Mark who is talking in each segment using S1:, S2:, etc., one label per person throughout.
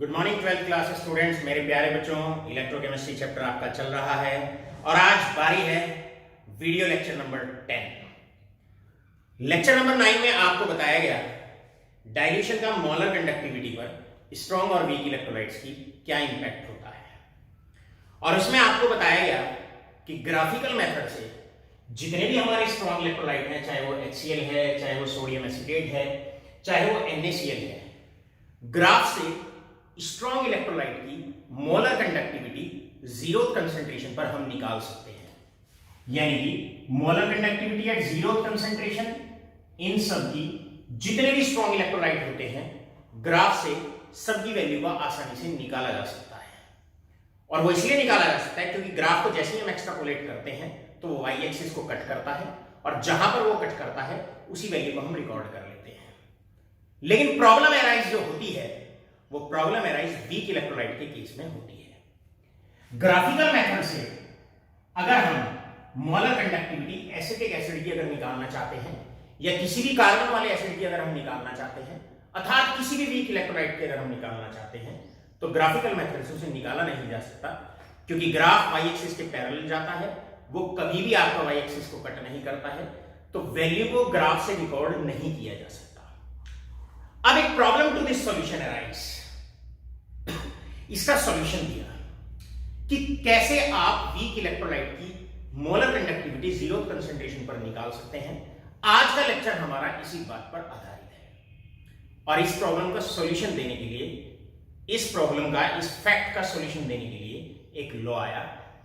S1: Good morning 12th class students. मेरे प्यारे बच्चों, इलेक्ट्रोकेमिस्ट्री चैप्टर आपका चल रहा है और आज बारी है video lecture number 10। Lecture number 9 में आपको बताया गया डाइल्यूशन का मोलर कंडक्टिविटी पर स्ट्रॉन्ग और वीक इलेक्ट्रोलाइट्स की क्या इंपैक्ट होता है। और उसमें आपको बताया गया कि ग्राफिकल मेथड से जितने भी हमारे स्ट्रॉन्ग इलेक्ट्रोलाइट हैं, चाहे वो HCl है, चाहे वो सोडियम एसीटेट है, चाहे वो NaCl है, ग्राफ से स्ट्रॉन्ग इलेक्ट्रोलाइट की मोलर कंडक्टिविटी जीरो कंसंट्रेशन पर हम निकाल सकते हैं। यानी कि molar conductivity at zero concentration in सब की जितने भी स्ट्रॉन्ग इलेक्ट्रोलाइट होते हैं, ग्राफ से सबकी वैल्यू का आसानी से निकाला जा सकता है। और वो इसलिए निकाला जा सकता है क्योंकि ग्राफ को जैसे ही हम एक्सट्रापोलेट करते हैं तो वो वाई एक्सिस को कट करता है और जहां पर वो कट करता है उसी वैल्यू को हम रिकॉर्ड कर लेते हैं। लेकिन प्रॉब्लम एराइज जो होती है वो प्रॉब्लम एराइज वीक इलेक्ट्रोलाइट के केस में होती है। ग्राफिकल मेथड से अगर हम मोलर कंडक्टिविटी एसिटिक एसिड की अगर निकालना चाहते हैं या किसी भी कार्बन वाले एसिड की अगर हम निकालना चाहते हैं, अर्थात किसी भी वीक इलेक्ट्रोलाइट की अगर हम निकालना चाहते हैं, तो ग्राफिकल मेथड से उसे निकाला नहीं जा सकता क्योंकि ग्राफ वाई एक्सिस के पैरेलल जाता है, वो कभी भी आपका वाई एक्सिस को कट नहीं करता है, तो वैल्यू को ग्राफ से रिकॉर्ड नहीं किया जा सकता। अब एक problem to this solution arise, इसका सॉल्यूशन दिया कि कैसे आप वीक इलेक्ट्रोलाइट की मोलर कंडक्टिविटी जीरो कंसंट्रेशन पर निकाल सकते हैं। आज का लेक्चर हमारा इसी बात पर आधारित है और इस प्रॉब्लम का सॉल्यूशन देने के लिए, इस प्रॉब्लम का, इस फैक्ट का सॉल्यूशन देने के लिए एक लॉ आया,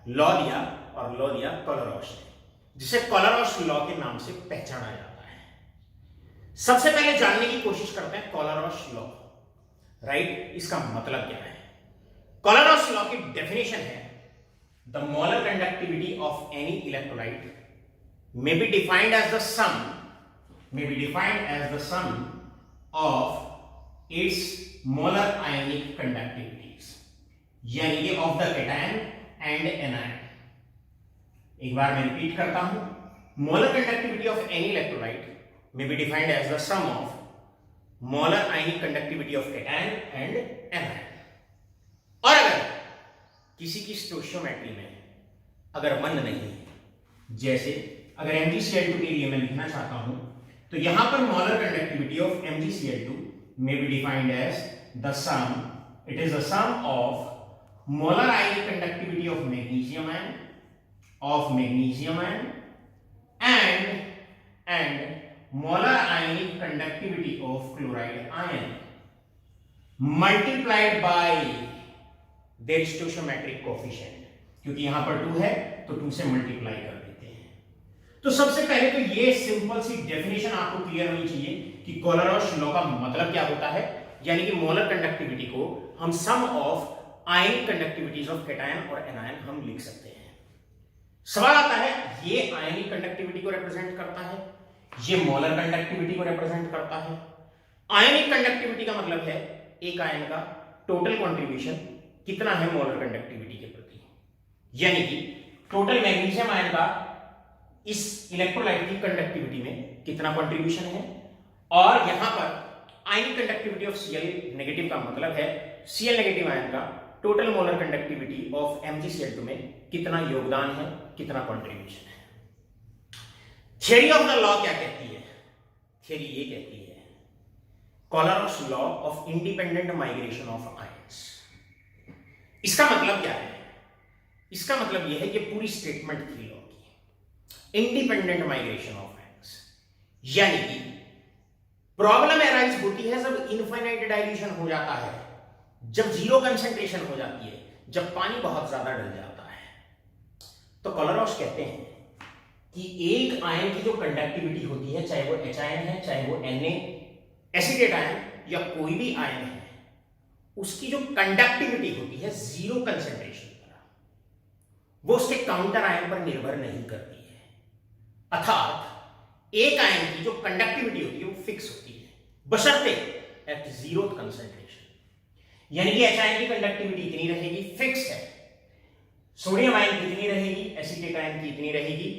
S1: लॉ दिया और लॉ दिया कोलरॉश ने, जिसे कोलरॉश लॉ के नाम से पहचाना जाता है। सबसे पहले जानने की कोशिश करते हैं कोलरॉश लॉ, राइट, इसका मतलब क्या है। कोलरॉश लॉ की डेफिनेशन है the molar conductivity of any electrolyte may be defined as the sum of its molar ionic conductivities, यानी कि of the cation and anion। एक बार मैं रिपीट करता हूं, molar conductivity of any electrolyte may be defined as the sum of molar ionic conductivity of cation and anion। और अगर किसी की स्टोइचियोमेट्री में अगर 1 नहीं है, जैसे अगर MgCl2 के लिए मैं लिखना चाहता हूं तो यहां पर molar conductivity of MgCl2 may be defined as the sum, it is the sum of molar ionic conductivity of magnesium ion and molar ionic conductivity of chloride ion multiplied by their stoichiometric coefficient। क्योंकि यहां पर 2 है तो 2 से multiply कर देते हैं। तो सबसे पहले तो ये सिंपल सी डेफिनेशन आपको क्लियर होनी चाहिए कि कोलरॉश लॉ का मतलब क्या होता है, यानी कि मोलर कंडक्टिविटी को हम sum of ionic conductivities of cation और एनायन हम लिख सकते हैं। सवाल आता है, ये आयनिक कंडक्टिविटी को रिप्रेजेंट करता है, ये मोलर कंडक्टिविटी को रिप्रेजेंट करता है। आयनिक कंडक्टिविटी का मतलब है एक आयन का टोटल कंट्रीब्यूशन कितना है मोलर कंडक्टिविटी के प्रति, यानी कि टोटल मैग्नीशियम आयन का इस इलेक्ट्रोलाइट की कंडक्टिविटी में कितना कंट्रीब्यूशन है। और यहां पर आयनिक कंडक्टिविटी ऑफ Cl नेगेटिव का मतलब है Cl नेगेटिव आयन का total molar conductivity of MgCl2 में कितना योगदान है, कितना कंट्रीब्यूशन है। थ्योरी ऑफ द लॉ क्या कहती है? थ्योरी ये कहती है Kohlrausch law of independent migration of ions. इसका मतलब क्या है? इसका मतलब यह है कि पूरी स्टेटमेंट थी लॉ की, इंडिपेंडेंट माइग्रेशन ऑफ आयंस, यानी कि प्रॉब्लम एराइज होती है जब इनफाइनाइट डाइल्यूशन हो जाता है, जब जीरो कंसंट्रेशन हो जाती है, जब पानी बहुत ज्यादा डल जाता है। तो कोलरॉश कहते हैं कि एक आयन की जो कंडक्टिविटी होती है, चाहे वो H आयन है, चाहे वो Na एसिटेट आयन या कोई भी आयन है, उसकी जो कंडक्टिविटी होती है जीरो कंसंट्रेशन पर, वो उसके काउंटर आयन पर निर्भर नहीं करती है। अर्थात एक आयन की जो कंडक्टिविटी होती है वो फिक्स होती है बशर्ते एट जीरो कंसंट्रेशन। यानी कि H आयन की कंडक्टिविटी इतनी रहेगी, फिक्स है। सोडियम आयन की इतनी रहेगी, एसिटेट आयन की इतनी रहेगी,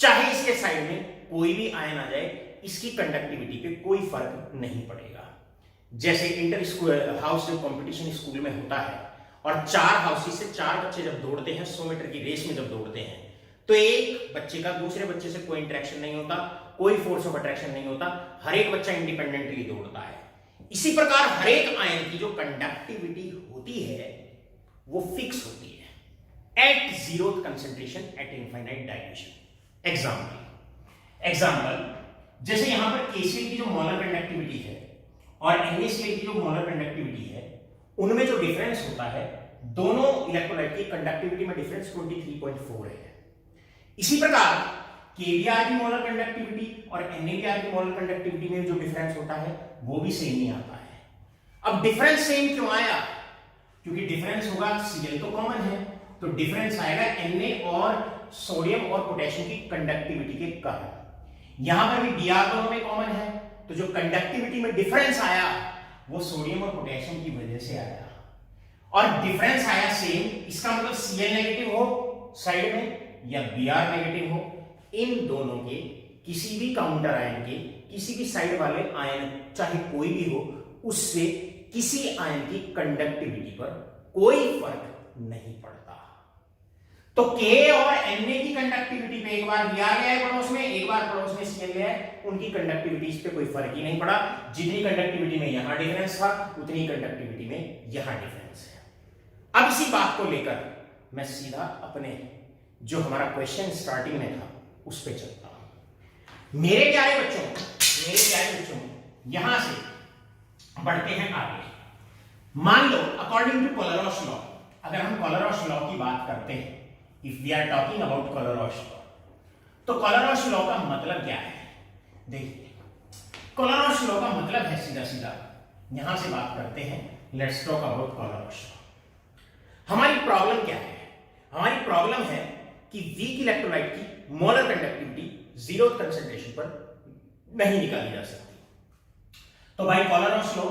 S1: चाहे इसके साइड में कोई भी आयन आ जाए, इसकी कंडक्टिविटी पे कोई फर्क नहीं पड़ेगा। जैसे इंटर स्कूल हाउस जब कंपटीशन स्कूल में होता है और 4 हाउसेस से 4 बच्चे जब दौड़ते हैं 100 मीटर की रेस में जब दौड़ते हैं, तो एक बच्चे का दूसरे बच्चे से कोई इंटरेक्शन नहीं होता, कोई फोर्स ऑफ अट्रैक्शन नहीं होता, हर एक बच्चा इंडिपेंडेंटली दौड़ता है। इसी प्रकार हर एक आयन की जो कंडक्टिविटी होती है वो फिक्स होती है at zero concentration at infinite dilution. Example जैसे यहां पर KCl की जो मोलर कंडक्टिविटी है और NaCl की जो मोलर कंडक्टिविटी है, उनमें जो डिफरेंस होता है, दोनों इलेक्ट्रोलाइट की कंडक्टिविटी में डिफरेंस 23.4 है। इसी प्रकार KBr की मोलर कंडक्टिविटी और NaBr की मोलर कंडक्टिविटी में जो डिफरेंस होता है वो भी सेम ही आता है। अब डिफरेंस सेम क्यों आया? क्योंकि डिफरेंस होगा, Cl तो कॉमन है, तो डिफरेंस आएगा Na और सोडियम और पोटेशियम की कंडक्टिविटी के कारण। यहां पर भी Br दोनों में कॉमन है, तो जो कंडक्टिविटी में डिफरेंस आया वो सोडियम और पोटेशियम की वजह से आया, और डिफरेंस आया सेम। इसका मतलब Cl नेगेटिव हो साइड में या Br नेगेटिव हो, इन दोनों के किसी भी काउंटर आयन के किसी भी साइड वाले आयन चाहे कोई भी हो, उससे किसी आयन की कंडक्टिविटी पर कोई फर्क नहीं पड़ता। तो K और Na की कंडक्टिविटी पे एक बार Br गया है पड़ोस में, एक बार पड़ोस में Cl गया है, उनकी कंडक्टिविटीज पे कोई फर्क ही नहीं पड़ा। जितनी कंडक्टिविटी में यहां डिफरेंस था उतनी कंडक्टिविटी में यहां डिफरेंस है। अब इसी बात को लेकर मैं सीधा अपने जो हमारा क्वेश्चन स्टार्टिंग में था उस पे चलता हूं। मेरे प्यारे बच्चों, यहां से बढ़ते हैं आगे। मान लो अकॉर्डिंग टू कोलरॉश लॉ, अगर हम कोलरॉश लॉ की बात करते हैं, if we are talking about Kohlrausch law, तो कोलरॉश लॉ का मतलब क्या है? देखिए, कोलरॉश लॉ का मतलब है सीधा सीधा, यहां से बात करते हैं, let's talk about Kohlrausch law. हमारी प्रॉब्लम क्या है? हमारी प्रॉब्लम है कि वीक इलेक्ट्रोलाइट की मोलर कंडक्टिविटी जीरो कंसेंट्रेशन पर नहीं निकाली जा सकती। तो by Kohlrausch law,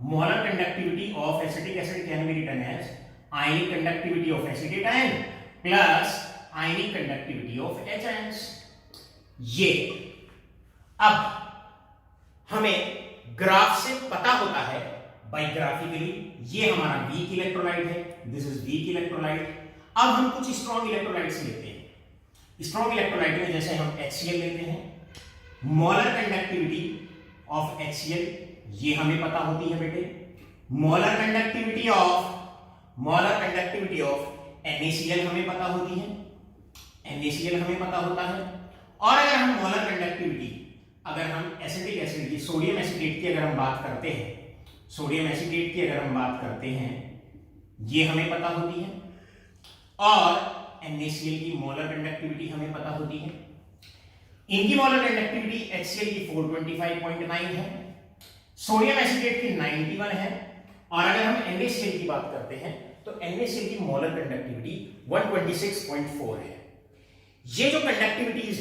S1: molar conductivity of acetic acid can be written as ionic conductivity of acetate ion plus ionic conductivity of HINs। ये अब हमें ग्राफ से पता होता है बाय ग्राफिकली, ये हमारा वीक इलेक्ट्रोलाइट है, दिस इज वीक इलेक्ट्रोलाइट। अब हम कुछ स्ट्रॉन्ग इलेक्ट्रोलाइट्स लेते हैं। स्ट्रॉन्ग इलेक्ट्रोलाइट में जैसे हम HCl लेते हैं, मोलर कंडक्टिविटी ऑफ HCl ये हमें पता होती है बेटे। मोलर कंडक्टिविटी ऑफ NaCl हमें पता होती है, NaCl हमें पता होता है। और अगर हम मोलर कंडक्टिविटी, अगर हम एसिटिक एसिड की, सोडियम एसिटेट की अगर हम बात करते हैं, सोडियम एसिटेट की अगर हम बात करते हैं, ये हमें पता होती है। और NaCl की मोलर कंडक्टिविटी हमें पता होती है। इनकी मोलर कंडक्टिविटी HCl की 425.9 है, सोडियम एसिटेट की 91 है, और अगर हम NaCl की बात करते हैं तो NaCl की मोलर कंडक्टिविटी 126.4 है। ये जो कंडक्टिविटीज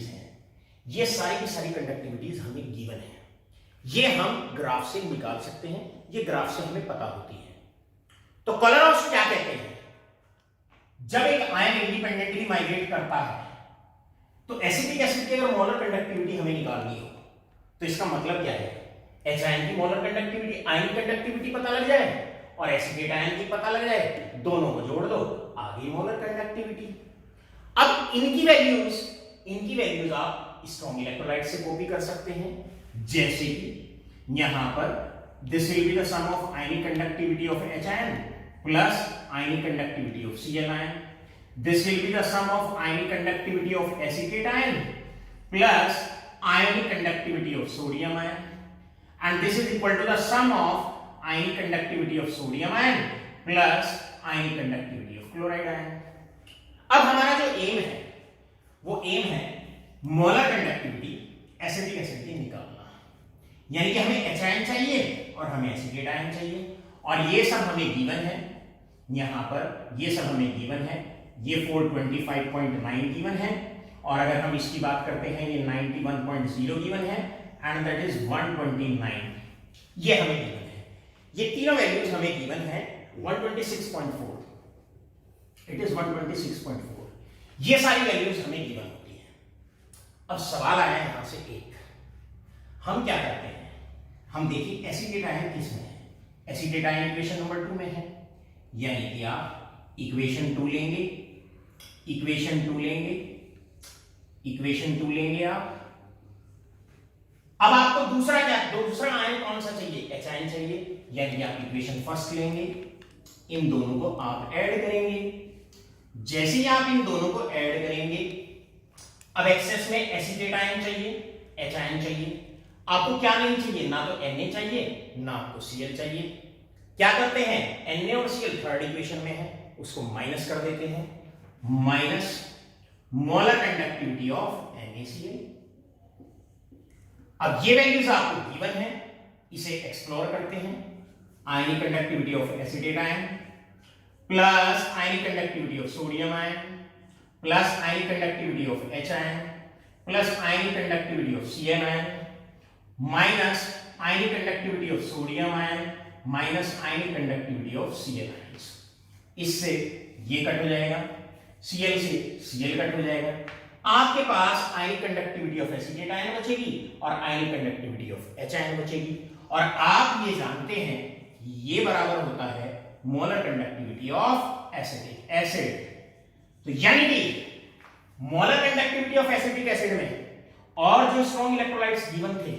S1: हैं, ये सारी की सारी कंडक्टिविटीज हमें गिवन है। ये हम ग्राफ से निकाल सकते हैं, ये ग्राफ से हमें पता होती है। तो कोलरॉश क्या कहते हैं? जब एक आयन इंडिपेंडेंटली माइग्रेट करता है, तो एसिटिक एसिड की अगर मोलर कंडक्टिविटी हमें निकालनी हो, तो इसका मतलब क्या है? HIN की मोलर कंडक्टिविटी, आयन कंडक्टिविटी पता लग जाए और एसिटेट आयन की पता लग जाए, दोनों को जोड़ दो, आ गई मोलर कंडक्टिविटी। अब इनकी वैल्यूज आप स्ट्रॉन्ग इलेक्ट्रोलाइट से कॉपी कर सकते हैं, जैसे कि यहां पर this will be the sum of ionic conductivity of HIN plus ionic conductivity of Cl ion. This will be the sum of ionic conductivity of acetate ion plus ionic conductivity of sodium ion, and this is equal to the sum of ionic conductivity of sodium ion plus ionic conductivity of chloride ion. अब हमारा जो M है वो M है molar conductivity acetic acid की निकालना, यानी कि हमें HIN चाहिए और हमें एसिटेट आयन चाहिए, और ये सब हमें गिवन है। यहां पर ये सब हमें गिवन है, ये 425.9 गिवन है, और अगर हम इसकी बात करते हैं ये 91.0 गिवन है, एंड दैट इज 129, ये हमें गिवन है। ये तीनों वैल्यूज हमें गिवन है। 126.4, इट इज 126.4, ये सारी वैल्यूज हमें गिवन होती है। अब सवाल आया यहां से एक, हम क्या करते हैं? हम देखिए एसिटेट आयन किस में है, एसिटेट आयन इक्वेशन नंबर 2 में है, यानी कि आप इक्वेशन 2 लेंगे, इक्वेशन 2 लेंगे, इक्वेशन 2 लेंगे आप। अब आपको दूसरा क्या, दूसरा आयन कौन सा चाहिए, एच आयन चाहिए, यानी आप इक्वेशन फर्स्ट लेंगे, इन दोनों को आप ऐड करेंगे। जैसे ही आप इन दोनों को ऐड करेंगे, अब एक्सेस में एसिटेट आयन चाहिए, एच आयन चाहिए, आपको क्या नहीं चाहिए, ना तो Na चाहिए ना आपको Cl चाहिए। क्या करते हैं, Na और Cl थर्ड इक्वेशन में है, उसको माइनस कर देते हैं, minus molar conductivity of NaCl। अब ये वैल्यूज आपको गिवन है, इसे एक्सप्लोर करते हैं। Ionic conductivity of acetate ion plus ionic conductivity of sodium ion plus ionic conductivity of H ion plus ionic conductivity of Cl ion minus ionic conductivity of sodium ion minus ionic conductivity of Cl ions. इससे ये cut हो जाएगा, Cl से Cl cut हो जाएगा, आपके पास आयनिक conductivity of acetate ion बचेगी और आयनिक कंडक्टिविटी ऑफ H आयन बचेगी। और आप ये जानते हैं ये बराबर होता है molar conductivity of acetic acid. तो यानी कि molar conductivity of acetic acid में और जो स्ट्रॉन्ग इलेक्ट्रोलाइट्स गिवन थे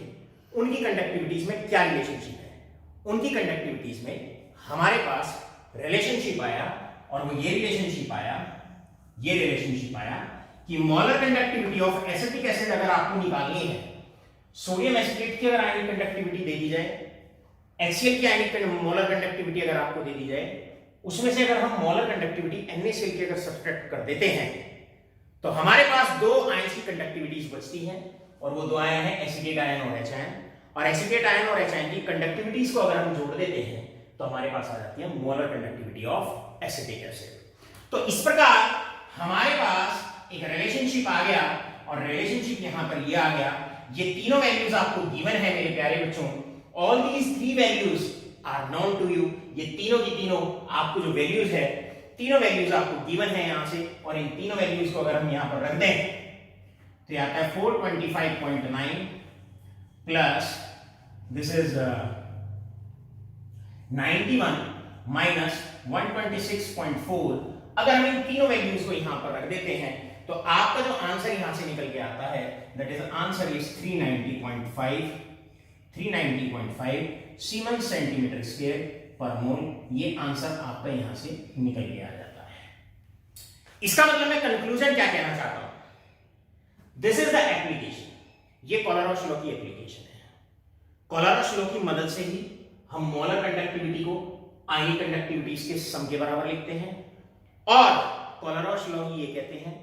S1: उनकी कंडक्टिविटीज में क्या रिलेशनशिप है, उनकी कंडक्टिविटीज में हमारे पास रिलेशनशिप आया, और वो ये रिलेशनशिप आया कि molar conductivity of acetic acid अगर आपको निकालनी है, सोडियम एसिटेट की अगर आयनिक कंडक्टिविटी दे दी जाए, HCl की आयनिक मोलर कंडक्टिविटी अगर आपको दे दी जाए, उसमें से अगर हम मोलर कंडक्टिविटी NaCl की अगर सब्ट्रैक्ट कर देते हैं तो हमारे पास दो आयंस की कंडक्टिविटीज बचती हैं, और वो दो आयन है एसिटेट आयन और H आयन। और एसिटेट आयन और H आयन की कंडक्टिविटीज को अगर हम जोड़ देते हैं तो हमारे पास आ जाती है molar conductivity of acetic acid. तो इस प्रकार हमारे पास एक रिलेशनशिप आ गया, और रिलेशनशिप यहां पर ये आ गया, ये तीनों वैल्यूज आपको गिवन है मेरे प्यारे बच्चों। All these three values are known to you, ये तीनों की तीनों आपको जो वैल्यूज है, तीनों वैल्यूज आपको गिवन है यहां से, और इन तीनों वैल्यूज को अगर हम यहां पर रख दें तो आता है 425.9 प्लस दिस इज 91 माइनस 126.4। अगर हम इन तीनों वैल्यूज को यहां पर रख देते हैं तो आपका जो आंसर यहां से निकल के आता है, that is answer is 390.5 siemens centimetre square per मोल। ये आंसर आपका यहां से निकल के आ जाता है। इसका मतलब मैं कंक्लूजन क्या कहना चाहता हूं, दिस इज द एप्लीकेशन, ये कोलारोस लॉ की एप्लीकेशन है। कोलारोस लॉ की मदद से ही हम मोलर कंडक्टिविटी को आयनिक कंडक्टिविटीज के सम के बराबर लिखते हैं, और कोलारोस लॉ ही ये कहते हैं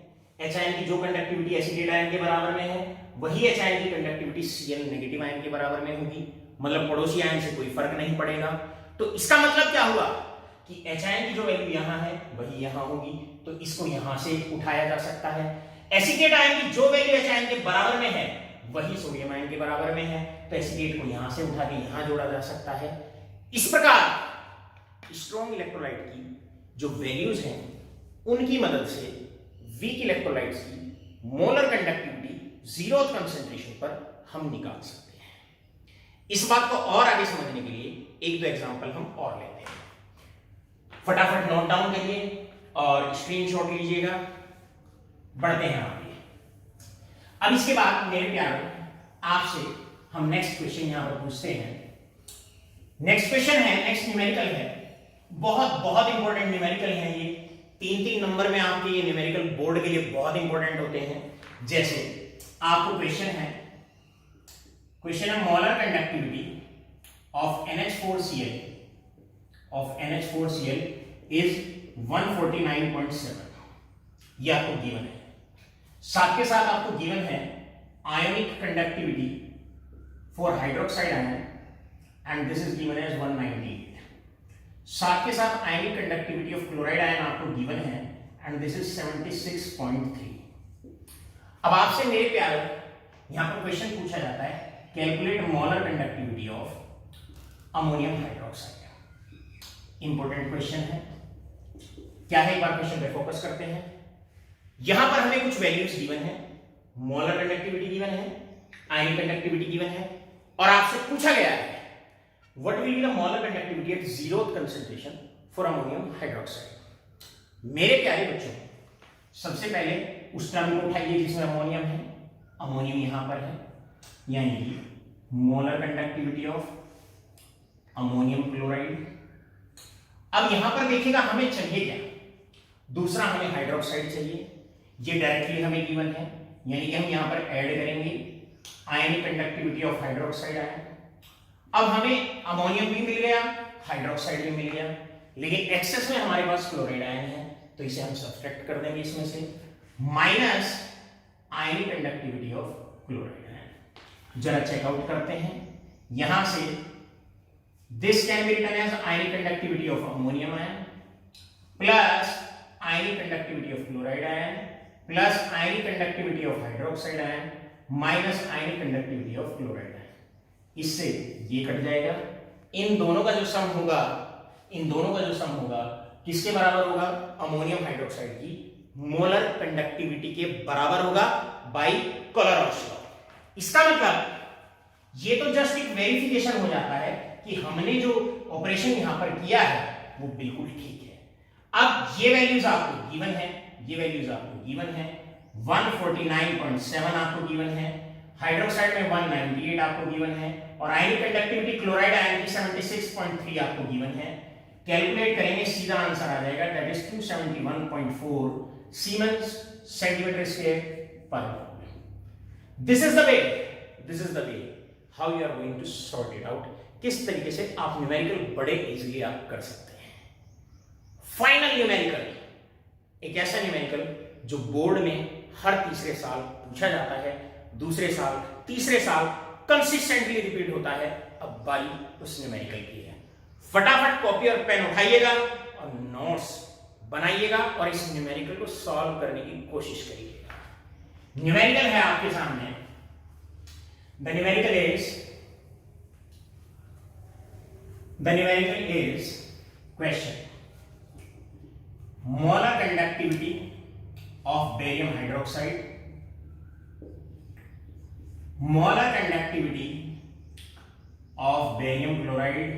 S1: H आयन की जो कंडक्टिविटी एसिटेट आयन के बराबर में है, वही H आयन की कंडक्टिविटी Cl नेगेटिव आयन के बराबर में होगी, मतलब पड़ोसी आयन से कोई फर्क नहीं पड़ेगा। तो इसका मतलब क्या हुआ कि H आयन की जो वैल्यू यहां है वही यहां होगी, तो इसको यहां से उठाया जा सकता है। एसिटेट आयन की जो वैल्यू H आयन के बराबर में है वही सोडियम आयन के बराबर में है, तो एसिटेट को यहां से उठा के यहां जोड़ा जा सकता है। इस प्रकार स्ट्रॉन्ग इलेक्ट्रोलाइट की जो वैल्यूज हैं उनकी मदद से वीक इलेक्ट्रोलाइट्स की मोलर कंडक्टिविटी जीरोथ कंसंट्रेशन पर हम निकाल सकते हैं। इस बात को और आगे समझने के लिए एक दो एग्जांपल हम और लेते हैं। फटाफट नोट डाउन करिए और स्क्रीनशॉट लीजिएगा, बढ़ते हैं आगे। अब इसके बाद मेरे प्यारों आपसे हम नेक्स्ट क्वेश्चन यहां पर पूछते हैं। नेक्स्ट क्वेश्चन है, नेक्स्ट न्यूमेरिकल है, बहुत बहुत इंपॉर्टेंट न्यूमेरिकल है ये। 3-3 नंबर में आपके ये न्यूमेरिकल बोर्ड के लिए बहुत इंपॉर्टेंट होते हैं। जैसे आपको क्वेश्चन है molar conductivity of NH4Cl is 149.7, ये आपको गिवन है। साथ के साथ आपको गिवन है ionic conductivity for hydroxide ion and this is given as 198। साथ के साथ ionic conductivity of chloride ion आपको गिवन है एंड दिस इज 76.3। अब आपसे मेरे प्यारे यहां पर क्वेश्चन पूछा जाता है calculate molar conductivity of ammonium hydroxide. Important question है, क्या है एक बार क्वेश्चन पे फोकस करते हैं। यहां पर हमें कुछ वैल्यूज गिवन है, मोलर कंडक्टिविटी गिवन है, आयनिक कंडक्टिविटी गिवन है, और आपसे पूछा गया है what will be the molar conductivity eight 0th concentration for ammonium hydroxide. मेरे प्यारे बच्चों, सबसे पहले उस टर्म को उठाइए जिसमें अमोनियम है, अमोनियम यहां पर है, यानी कि molar conductivity of ammonium chloride. अब यहां पर देखिएगा हमें चाहिए क्या, दूसरा हमें हाइड्रोक्साइड चाहिए, ये डायरेक्टली हमें गिवन है, यानी कि हम यहां पर ऐड करेंगे आयनिक कंडक्टिविटी ऑफ हाइड्रोक्साइड आयन। अब हमें अमोनियम भी मिल गया, हाइड्रोक्साइड भी मिल गया, लेकिन एक्सेस में हमारे पास क्लोराइड आयन है, तो इसे हम सब्ट्रैक्ट कर देंगे इसमें से, minus ionic conductivity of chloride ion. जरा चेकआउट करते हैं, यहां से this can be written as ionic conductivity of ammonium ion plus ionic conductivity of chloride ion plus ionic conductivity of hydroxide ion minus ionic conductivity of chloride ion. इससे ये cut जाएगा, इन दोनों का जो सम होगा, इन दोनों का जो सम होगा किसके बराबर होगा, अमोनियम हाइड्रोक्साइड की मोलर कंडक्टिविटी के बराबर होगा बाय कोलरॉस लॉ। इसका मतलब ये तो जस्ट एक वेरिफिकेशन हो जाता है कि हमने जो ऑपरेशन यहां पर किया है वो बिल्कुल ठीक है। अब ये वैल्यूज आपको गिवन है, ये वैल्यूज आपको गिवन है, 149.7 आपको गिवन है, हाइड्रोक्साइड में 198 आपको गिवन है, और आयनिक कंडक्टिविटी क्लोराइड आयन की 76.3 आपको गिवन है। कैलकुलेट करेंगे, सीधा आंसर आ जाएगा, that is 271.4 siemens centimetre square per mole. This is the way, this is the way how you are going to sort it out. किस तरीके से आप न्यूमेरिकल बड़े इजीली आप कर सकते हैं। फाइनल न्यूमेरिकल, एक ऐसा न्यूमेरिकल जो बोर्ड में हर तीसरे साल पूछा जाता है, दूसरे साल, तीसरे साल कंसिस्टेंटली रिपीट होता है। अब बारी उस न्यूमेरिकल की है। फटाफट कॉपी और पेन उठाइएगा और नोट्स बनाइएगा और इस न्यूमेरिकल को सॉल्व करने की कोशिश करिएगा। न्यूमेरिकल है आपके सामने, the numerical is question molar conductivity of barium hydroxide, molar conductivity of barium chloride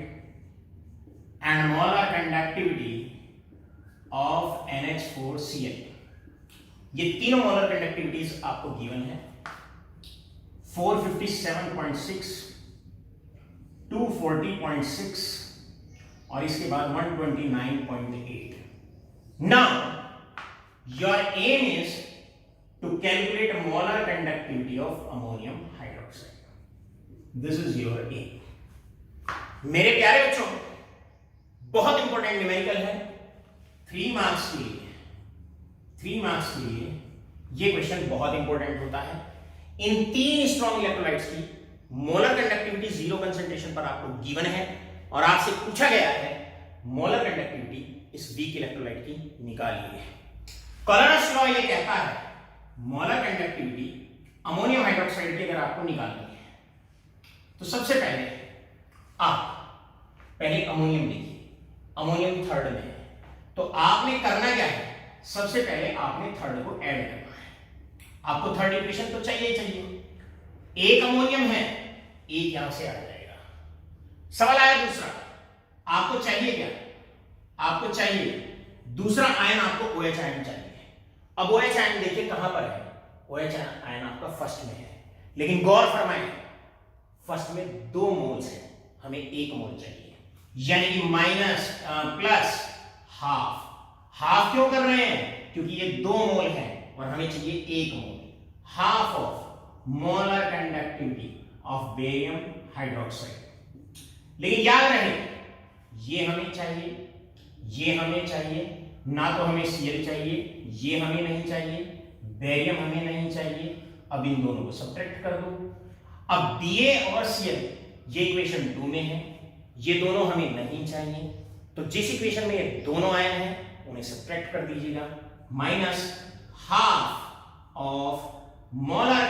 S1: and molar conductivity of NH4Cl। ये तीनों मोलर कंडक्टिविटीज आपको गिवन है, 457.6, 240.6 और इसके बाद 129.8। Now, your aim is to calculate molar conductivity of ammonium hydroxide. This is your aim. मेरे प्यारे बच्चों, बहुत इंपॉर्टेंट न्यूमेरिकल है, 3 मार्क्स के लिए, 3 मार्क्स के लिए ये क्वेश्चन बहुत इंपॉर्टेंट होता है। इन 3 स्ट्रॉन्ग इलेक्ट्रोलाइट्स की मोलर कंडक्टिविटी 0 कंसंट्रेशन पर आपको गिवन है और आपसे पूछा गया है मोलर कंडक्टिविटी इस वीक इलेक्ट्रोलाइट की निकालिए। कोलरॉस लॉ ये कहता है मोलर कंडक्टिविटी अमोनियम हाइड्रोक्साइड की अगर आपको निकालनी है तो सबसे पहले आप पहले अमोनियम देखिए, अमोनियम थर्ड में है, तो आपने करना क्या है, सबसे पहले आपने थर्ड को ऐड करना है। आपको थर्ड इक्वेशन तो चाहिए चाहिए, एक अमोनियम है, एक यहां से आ जाएगा। सवाल आया दूसरा, आपको चाहिए क्या, आपको चाहिए दूसरा आयन, आपको OH आयन चाहिए। अब OH आयन देखिए कहां पर है, OH आयन आपका फर्स्ट में है, लेकिन गौर फरमाएं फर्स्ट में 2 मोल्स है, हमें 1 मोल चाहिए, यानी कि माइनस प्लस हाफ। हाफ क्यों कर रहे हैं, क्योंकि ये 2 मोल है और हमें चाहिए 1 mole. Half of molar conductivity of barium hydroxide. लेकिन याद रहे ये हमें चाहिए, ये हमें चाहिए, ना तो हमें Cl चाहिए, ये हमें नहीं चाहिए, बेरियम हमें नहीं चाहिए। अब इन दोनों को सब्ट्रैक्ट कर दो। अब Ba और Cl ये इक्वेशन 2 में है, ये दोनों हमें नहीं चाहिए, तो जिस इक्वेशन में ये दोनों आयन हैं उन्हें सब्ट्रैक्ट कर दीजिएगा, minus half of molar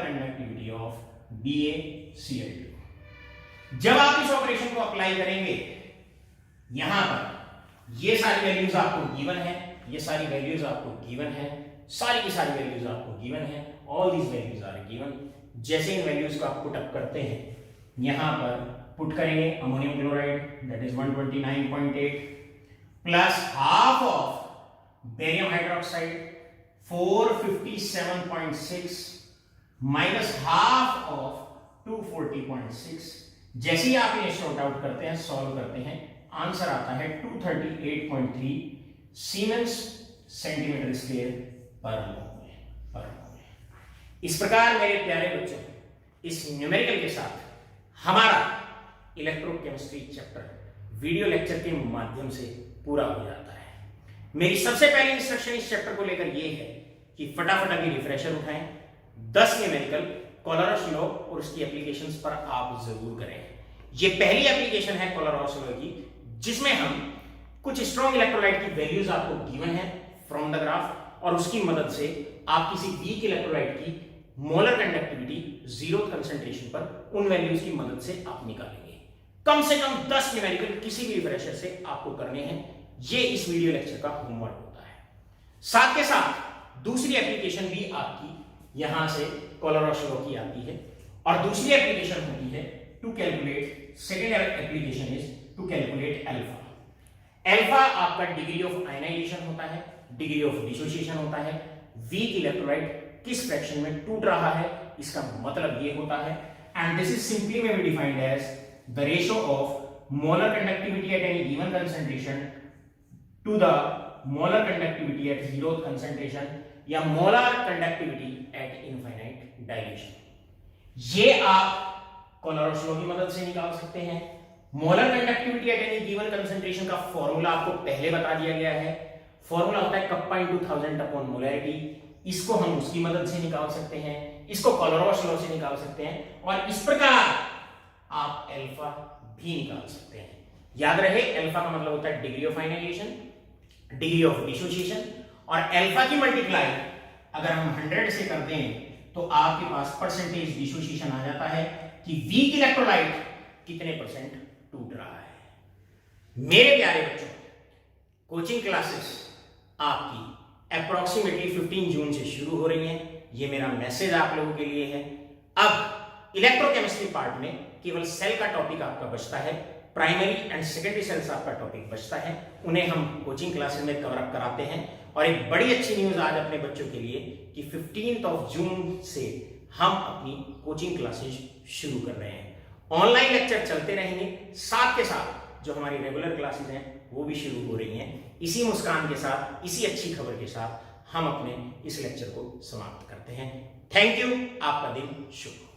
S1: conductivity of BaCl2। जब आप इस ऑपरेशन को अप्लाई करेंगे, यहां पर ये सारी वैल्यूज आपको गिवन है, ये सारी वैल्यूज आपको गिवन है, सारी की सारी वैल्यूज आपको गिवन है, all these values are given. जैसे इन वैल्यूज को आप पुट अप करते हैं, यहां पर पुट करेंगे ammonium chloride that is 129.8 plus half of barium hydroxide 457.6 minus half of 240.6। जैसे ही आप इन्हें शॉर्ट आउट करते हैं, सॉल्व करते हैं, आंसर आता है 238.3 सीमेंस सेंटीमीटर स्क्वायर पर मोल। इस प्रकार मेरे प्यारे बच्चों, इस न्यूमेरिकल के साथ हमारा इलेक्ट्रोकेमिस्ट्री चैप्टर वीडियो लेक्चर के माध्यम से पूरा हो जाता है। मेरी सबसे पहली इंस्ट्रक्शन इस चैप्टर को लेकर यह है कि फटाफट अभी रिफ्रेशर उठाएं, 10 न्यूमेरिकल कोलोरस लॉ और उसकी एप्लीकेशंस पर आप जरूर करें। ये पहली एप्लीकेशन है कोलोरस लॉ की, जिसमें हम कुछ स्ट्रॉन्ग इलेक्ट्रोलाइट की वैल्यूज आपको गिवन है फ्रॉम द ग्राफ, और उसकी मदद से आप किसी वीक इलेक्ट्रोलाइट की मोलर कंडक्टिविटी जीरो कंसंट्रेशन पर उन वैल्यूज की मदद से आप निकालेंगे। कम से कम 10 न्यूमेरिकल किसी भी रिफ्रेशर से आपको करने हैं। ये इस वीडियो लेक्चर का होमवर्क होता है। साथ के साथ दूसरी एप्लीकेशन भी आपकी यहां से कोलोरस लॉ की आती है, और दूसरी एप्लीकेशन होती है to calculate, second application is to calculate alpha. Alpha आपका डिग्री ऑफ आयनाइजेशन होता है, डिग्री ऑफ डिसोसिएशन होता है, वीक इलेक्ट्रोलाइट किस फ्रैक्शन में टूट रहा है, इसका मतलब ये होता है। And this is simply may be defined as the ratio of molar conductivity at any given concentration to the molar conductivity at zero concentration, या molar conductivity at infinite dilution. ये आप कोलोरस लॉ की मदद से निकाल सकते हैं। Molar conductivity at any given concentration का फॉर्मूला आपको पहले बता दिया गया है। फॉर्मूला होता है कप्पा इंटू 1000 अपॉन मोलैरिटी। इसको हम उसकी मदद से निकाल सकते हैं, इसको कोलोरस लॉ से निकाल सकते हैं, और इस प्रकार आप अल्फा भी निकाल सकते हैं। याद रहे, अल्फा का मतलब होता है degree of ionisation, degree of dissociation, और अल्फा की मल्टीप्लाई अगर हम 100 से कर दें तो आपके पास परसेंटेज डिसोसिएशन आ जाता है कि वीक इलेक्ट्रोलाइट कितने परसेंट टूट रहा है। मेरे प्यारे बच्चों, कोचिंग क्लासेस आपकी अप्रोक्सीमेटली 15 जून से शुरू हो रही हैं। ये मेरा मैसेज आप लोगों के लिए है। अब इलेक्ट्रोकेमिस्ट्री पार्ट में केवल सेल का टॉपिक आपका बचता है, प्राइमरी एंड सेकेंडरी सेल्स आपका टॉपिक बचता है। उन्हें हम कोचिंग क्लासेस में कवर अप कराते हैं। और एक बड़ी अच्छी न्यूज आज अपने बच्चों के लिए कि 15 जून से हम अपनी कोचिंग क्लासेस शुरू कर रहे हैं। ऑनलाइन लेक्चर चलते रहेंगे, साथ के साथ जो हमारी रेगुलर क्लासेस हैं वो भी शुरू हो रही हैं। इसी मुस्कान के साथ, इसी अच्छी खबर के साथ हम अपने इस लेक्चर को समाप्त करते हैं। थैंक यू, आपका दिन शुभ।